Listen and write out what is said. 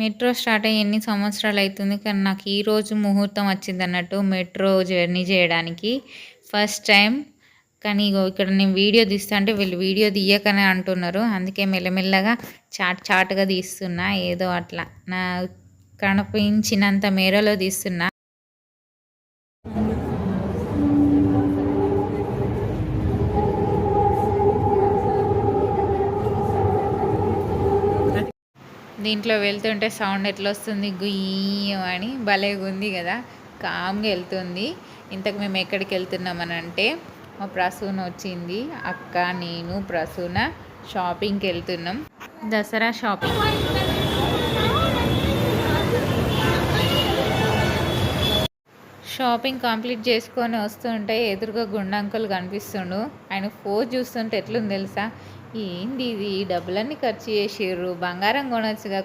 Metro start అయ్యి ఎన్ని సంవత్సరాలు అయితుంది. కానీ నాకు ఈరోజు ముహూర్తం వచ్చిందన్నట్టు మెట్రో జర్నీ చేయడానికి. First time. కానీ ఇగో ఇక్కడ నేను వీడియో తీస్తుంటే వీళ్ళు వీడియో తీయకనే అంటున్నారు. అందుకే మెల్లమెల్లగా చాటుగా తీస్తున్నా. ఏదో అట్లా నా కనిపించినంత మేరలో తీస్తున్నా. దీంట్లో వెళ్తుంటే సౌండ్ ఎట్లా వస్తుంది, గుయ్యం అని భలేగుంది కదా. కామ్గా వెళ్తుంది. ఇంతకు మేము ఎక్కడికి వెళ్తున్నామని అంటే మా ప్రసూన వచ్చింది. అక్క, నేను, ప్రసూన షాపింగ్కి వెళ్తున్నాం. దసరా షాపింగ్. షాపింగ్ కంప్లీట్ చేసుకొని వస్తుంటే ఎదురుగా గుండంకులు కనిపిస్తుండు. ఆయన ఫోన్ చూస్తుంటే ఎట్లుంది తెలుసా, ఏంది ఇది, డబ్బులన్నీ ఖర్చు చేసిర్రు, బంగారం కొనొచ్చుగా